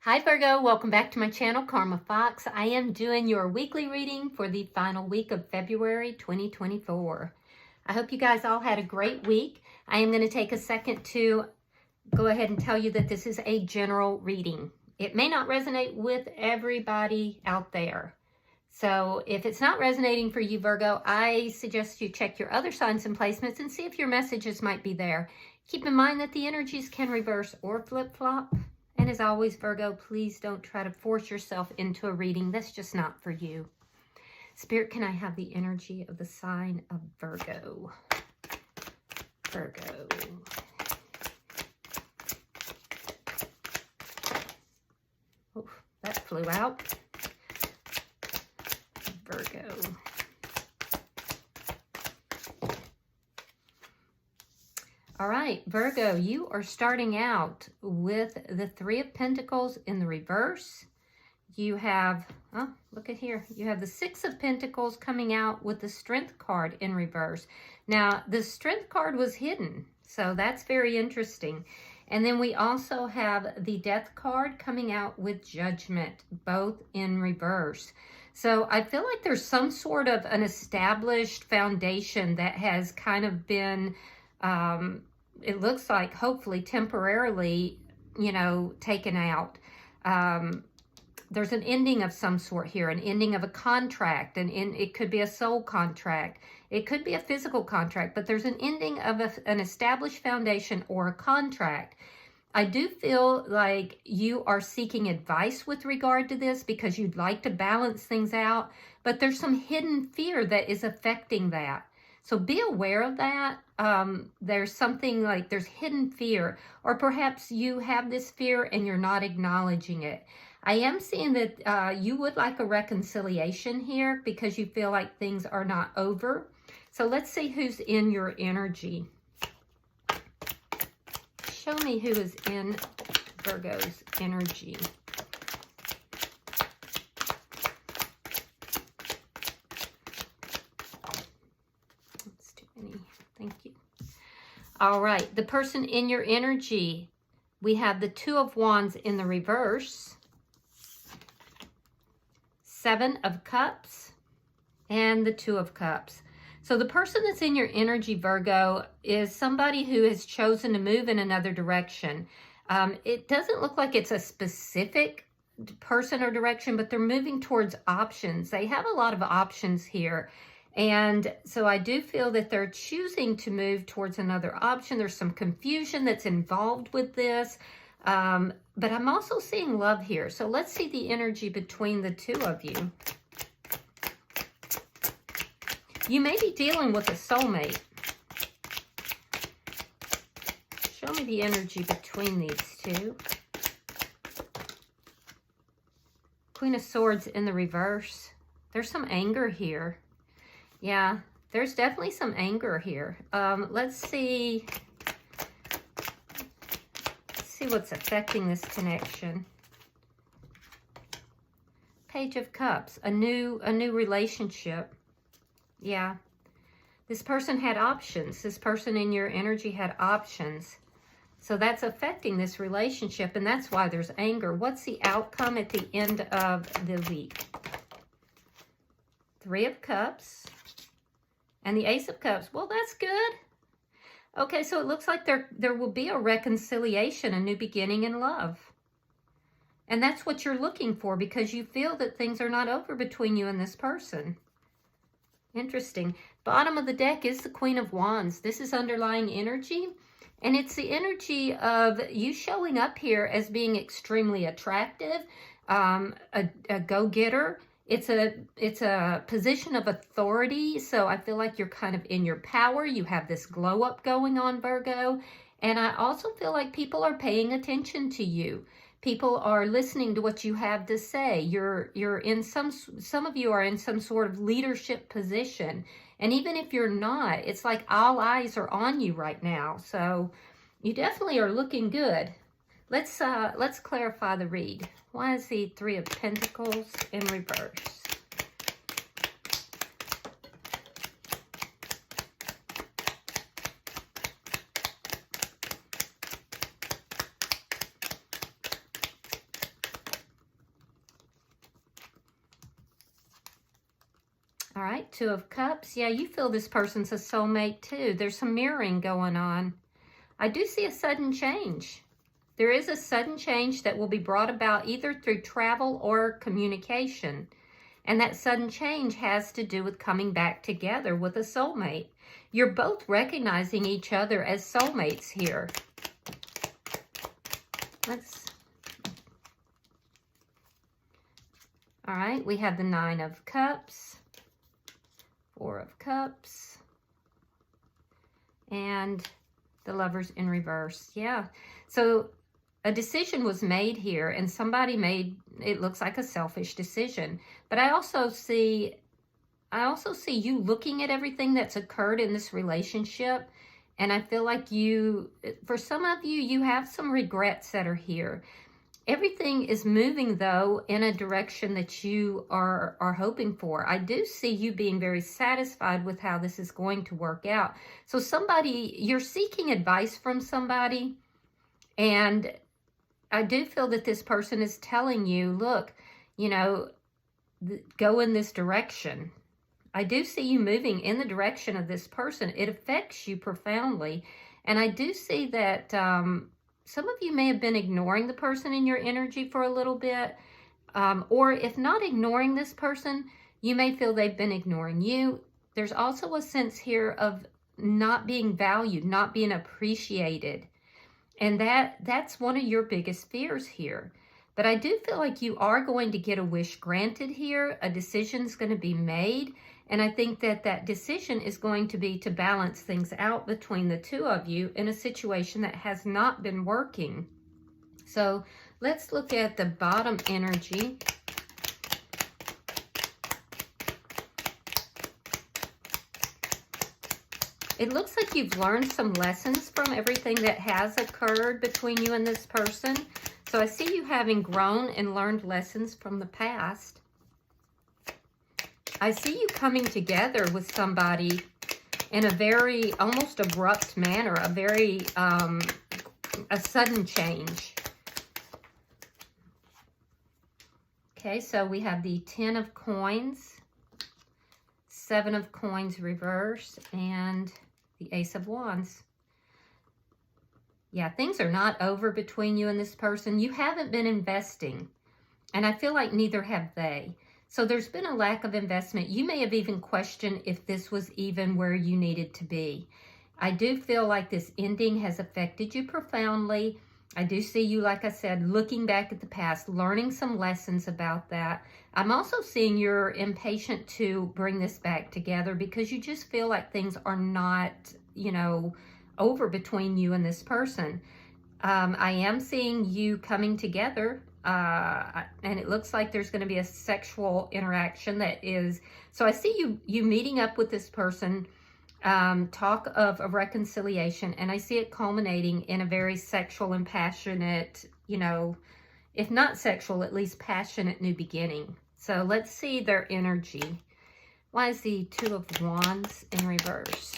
Hi Virgo, welcome back to my channel, Karma Fox. I am doing your weekly reading for the final week of February 2024. I hope you guys all had a great week. I am going to take a second to go ahead and tell you that this is a general reading. It may not resonate with everybody out there. So if it's not resonating for you, Virgo, I suggest you check your other signs and placements and see if your messages might be there. Keep in mind that the energies can reverse or flip-flop. And as always, Virgo, please don't try to force yourself into a reading. That's just not for you. Spirit, can I have the energy of the sign of Virgo? Virgo. Oh, that flew out. Virgo. All right, Virgo, you are starting out with the Three of Pentacles in the reverse. You have, oh, look at here. You have the Six of Pentacles coming out with the Strength card in reverse. Now, the Strength card was hidden, so that's very interesting. And then we also have the Death card coming out with Judgment, both in reverse. So I feel like there's some sort of an established foundation that has kind of been, it looks like hopefully temporarily, taken out. There's an ending of some sort here, an ending of a contract, and it could be a soul contract. It could be a physical contract, but there's an ending of an established foundation or a contract. I do feel like you are seeking advice with regard to this because you'd like to balance things out, but there's some hidden fear that is affecting that. So be aware of that. There's something like there's hidden fear, or perhaps you have this fear and you're not acknowledging it. I am seeing that you would like a reconciliation here because you feel like things are not over. So let's see who's in your energy. Show me who is in Virgo's energy. That's too many. Thank you. All right, the person in your energy, we have the Two of Wands in the reverse, Seven of Cups, and the Two of Cups. So the person that's in your energy, Virgo, is somebody who has chosen to move in another direction. It doesn't look like it's a specific person or direction, but they're moving towards options. They have a lot of options here. And so I do feel that they're choosing to move towards another option. There's some confusion that's involved with this. But I'm also seeing love here. So let's see the energy between the two of you. You may be dealing with a soulmate. Show me the energy between these two. Queen of Swords in the reverse. There's some anger here. Yeah, there's definitely some anger here. Let's see what's affecting this connection. Page of Cups, a new relationship. Yeah, this person had options. This person in your energy had options. So that's affecting this relationship, and that's why there's anger. What's the outcome at the end of the week? Three of Cups and the Ace of Cups. Well, that's good. Okay, so it looks like there will be a reconciliation, a new beginning in love. And that's what you're looking for because you feel that things are not over between you and this person. Interesting. Bottom of the deck is the Queen of Wands. This is underlying energy, and it's the energy of you showing up here as being extremely attractive, a go-getter. It's a position of authority, so I feel like you're kind of in your power. You have this glow up going on, Virgo, and I also feel like people are paying attention to you. People are listening to what you have to say. You're in some of you are in some sort of leadership position. And even if you're not, it's like all eyes are on you right now. So you definitely are looking good. Let's clarify the read. Why is the Three of Pentacles in reverse? All right, Two of Cups. Yeah, you feel this person's a soulmate too. There's some mirroring going on. I do see a sudden change. There is a sudden change that will be brought about either through travel or communication. And that sudden change has to do with coming back together with a soulmate. You're both recognizing each other as soulmates here. All right, we have the Nine of Cups, Four of Cups, and the Lovers in reverse. Yeah, so a decision was made here, and somebody made, it looks like a selfish decision. But I also see you looking at everything that's occurred in this relationship, and I feel like for some of you, you have some regrets that are here. Everything is moving, though, in a direction that you are hoping for. I do see you being very satisfied with how this is going to work out. So you're seeking advice from somebody, and I do feel that this person is telling you, look, go in this direction. I do see you moving in the direction of this person. It affects you profoundly. And I do see that some of you may have been ignoring the person in your energy for a little bit. Or if not ignoring this person, you may feel they've been ignoring you. There's also a sense here of not being valued, not being appreciated. And that's one of your biggest fears here. But I do feel like you are going to get a wish granted here. A decision's going to be made. And I think that decision is going to be to balance things out between the two of you in a situation that has not been working. So let's look at the bottom energy. It looks like you've learned some lessons from everything that has occurred between you and this person. So I see you having grown and learned lessons from the past. I see you coming together with somebody in a very almost abrupt manner, a sudden change. Okay, so we have the Ten of Coins, Seven of Coins reverse, and the Ace of Wands. Yeah, things are not over between you and this person. You haven't been investing, and I feel like neither have they. So there's been a lack of investment. You may have even questioned if this was even where you needed to be. I do feel like this ending has affected you profoundly. I do see you, like I said, looking back at the past, learning some lessons about that. I'm also seeing you're impatient to bring this back together because you just feel like things are not, over between you and this person. I am seeing you coming together. And it looks like there's going to be a sexual interaction that is, so I see you meeting up with this person, talk of a reconciliation, and I see it culminating in a very sexual and passionate, if not sexual, at least passionate new beginning. So let's see their energy. Why is the Two of Wands in reverse?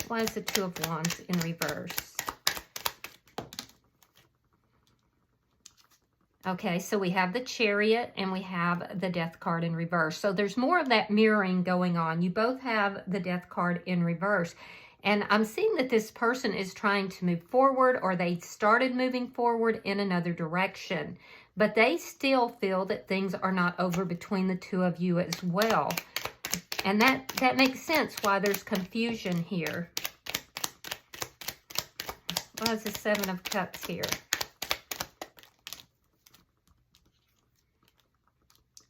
Why is the Two of Wands in reverse? Okay, so we have the Chariot and we have the Death card in reverse. So there's more of that mirroring going on. You both have the Death card in reverse. And I'm seeing that this person is trying to move forward, or they started moving forward in another direction. But they still feel that things are not over between the two of you as well. And that makes sense why there's confusion here. Why is the Seven of Cups here?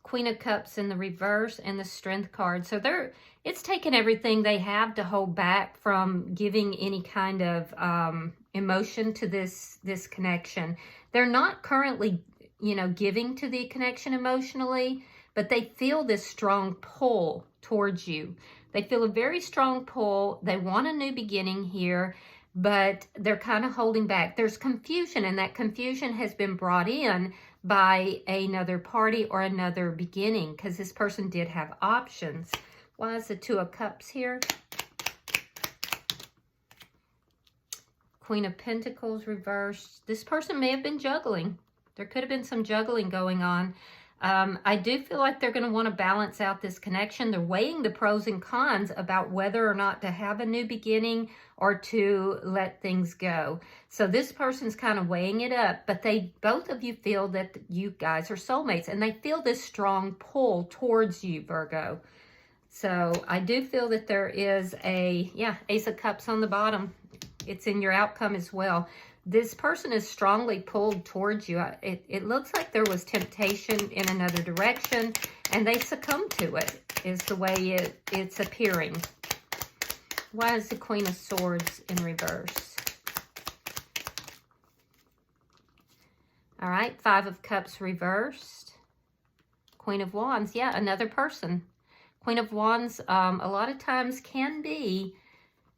Queen of Cups in the reverse and the Strength card. So it's taken everything they have to hold back from giving any kind of emotion to this connection. They're not currently, giving to the connection emotionally, but they feel this strong pull towards you. They feel a very strong pull. They want a new beginning here, but they're kind of holding back. There's confusion, and that confusion has been brought in by another party or another beginning, because this person did have options. Why is the Two of Cups here? Queen of Pentacles reversed. This person may have been juggling. There could have been some juggling going on. I do feel like they're going to want to balance out this connection. They're weighing the pros and cons about whether or not to have a new beginning or to let things go. So this person's kind of weighing it up, but both of you feel that you guys are soulmates, and they feel this strong pull towards you, Virgo. So I do feel that there is Ace of Cups on the bottom. It's in your outcome as well. This person is strongly pulled towards you. It looks like there was temptation in another direction, and they succumbed to it, is the way it's appearing. Why is the Queen of Swords in reverse? All right, Five of Cups reversed. Queen of Wands, yeah, another person. Queen of Wands, a lot of times can be...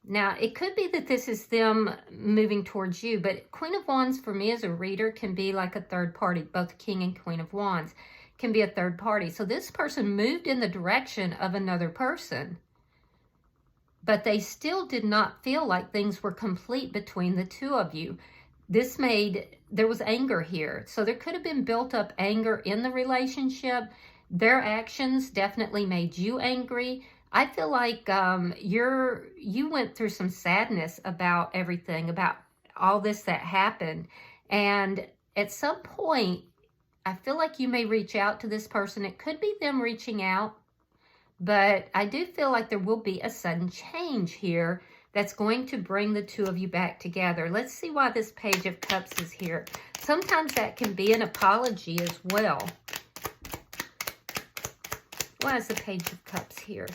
Now, it could be that this is them moving towards you, but Queen of Wands for me as a reader can be like a third party. Both King and Queen of Wands can be a third party. So this person moved in the direction of another person, but they still did not feel like things were complete between the two of you. There was anger here. So there could have been built up anger in the relationship. Their actions definitely made you angry. I feel like you went through some sadness about everything, about all this that happened. And at some point, I feel like you may reach out to this person. It could be them reaching out, but I do feel like there will be a sudden change here that's going to bring the two of you back together. Let's see why this Page of Cups is here. Sometimes that can be an apology as well. Why is the Page of Cups here?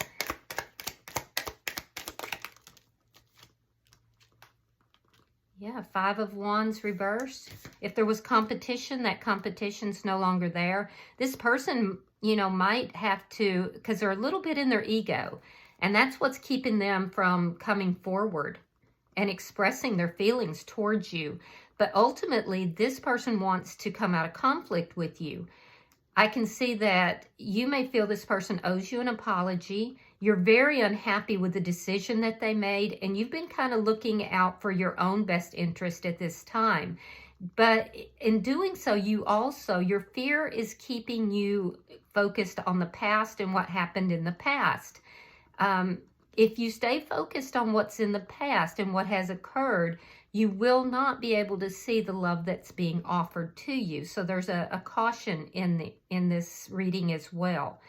Yeah, Five of Wands reversed. If there was competition, that competition's no longer there. This person, might have to, because they're a little bit in their ego, and that's what's keeping them from coming forward and expressing their feelings towards you. But ultimately, this person wants to come out of conflict with you. I can see that you may feel this person owes you an apology. You're very unhappy with the decision that they made, and you've been kind of looking out for your own best interest at this time. But in doing so, your fear is keeping you focused on the past and what happened in the past. If you stay focused on what's in the past and what has occurred, you will not be able to see the love that's being offered to you. So there's a caution in this reading as well.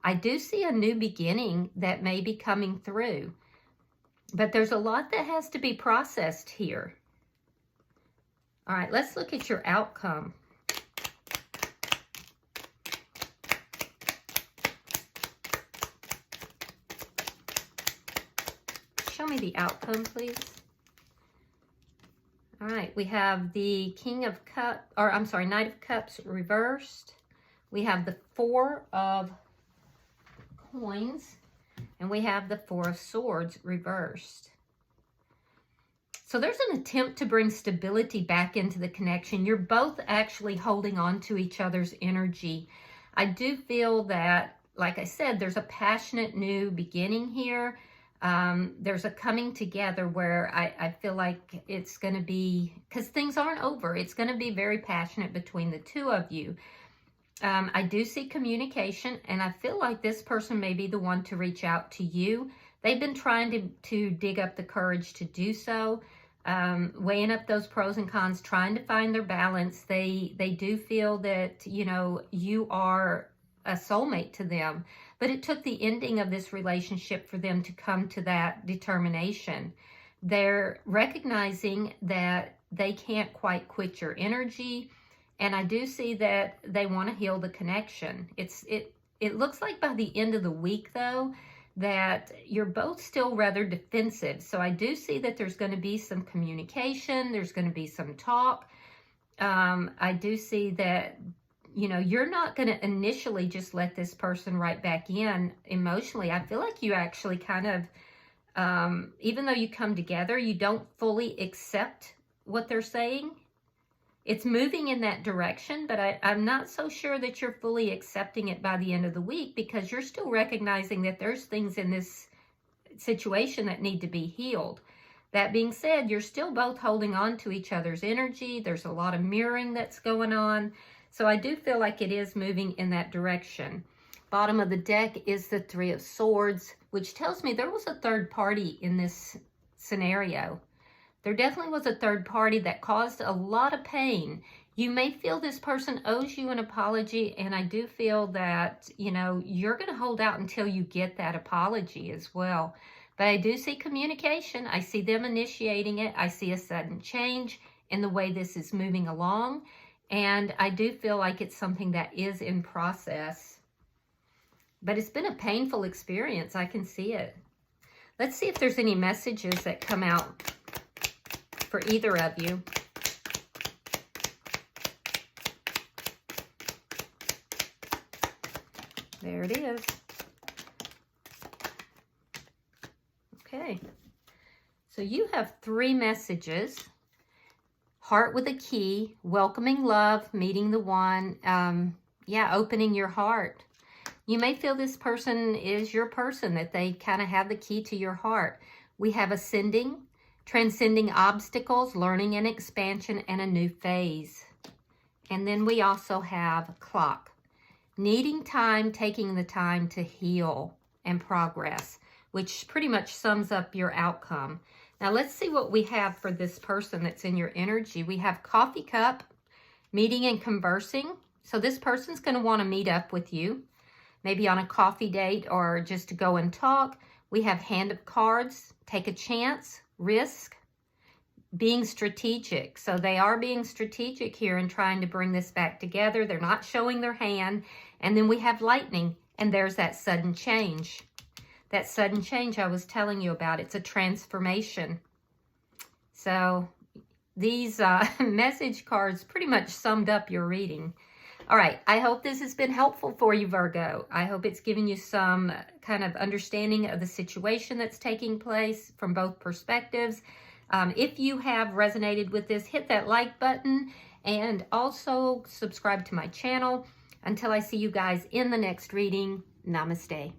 I do see a new beginning that may be coming through, but there's a lot that has to be processed here. All right, let's look at your outcome. Show me the outcome, please. All right, we have the Knight of Cups reversed. We have the Four of Coins, and we have the Four of Swords reversed. So there's an attempt to bring stability back into the connection. You're both actually holding on to each other's energy. I do feel that, like I said, there's a passionate new beginning here. There's a coming together where I feel like it's going to be, because things aren't over, it's going to be very passionate between the two of you. I do see communication, and I feel like this person may be the one to reach out to you. They've been trying to dig up the courage to do so, weighing up those pros and cons, trying to find their balance. They do feel that, you are a soulmate to them, but it took the ending of this relationship for them to come to that determination. They're recognizing that they can't quite quit your energy, and I do see that they want to heal the connection. It looks like by the end of the week, though, that you're both still rather defensive. So I do see that there's going to be some communication. There's going to be some talk. I do see that, you're not going to initially just let this person right back in emotionally. I feel like you actually kind of, even though you come together, you don't fully accept what they're saying. It's moving in that direction, but I'm not so sure that you're fully accepting it by the end of the week, because you're still recognizing that there's things in this situation that need to be healed. That being said, you're still both holding on to each other's energy. There's a lot of mirroring that's going on. So I do feel like it is moving in that direction. Bottom of the deck is the Three of Swords, which tells me there was a third party in this scenario. There definitely was a third party that caused a lot of pain. You may feel this person owes you an apology, and I do feel that, you know, you're going to hold out until you get that apology as well. But I do see communication. I see them initiating it. I see a sudden change in the way this is moving along. And I do feel like it's something that is in process. But it's been a painful experience. I can see it. Let's see if there's any messages that come out for either of you. There it is. Okay. So you have 3 messages. Heart with a key, welcoming love, meeting the one, opening your heart. You may feel this person is your person, that they kind of have the key to your heart. We have ascending, transcending obstacles, learning and expansion, and a new phase. And then we also have clock, needing time, taking the time to heal and progress, which pretty much sums up your outcome. Now let's see what we have for this person that's in your energy. We have coffee cup, meeting and conversing. So this person's going to want to meet up with you, maybe on a coffee date or just to go and talk. We have hand of cards, take a chance, risk, being strategic. So they are being strategic here and trying to bring this back together. They're not showing their hand. And then we have lightning, and there's that sudden change. That sudden change I was telling you about. It's a transformation. So these message cards pretty much summed up your reading. All right, I hope this has been helpful for you, Virgo. I hope it's given you some kind of understanding of the situation that's taking place from both perspectives. If you have resonated with this, hit that like button and also subscribe to my channel. Until I see you guys in the next reading, namaste.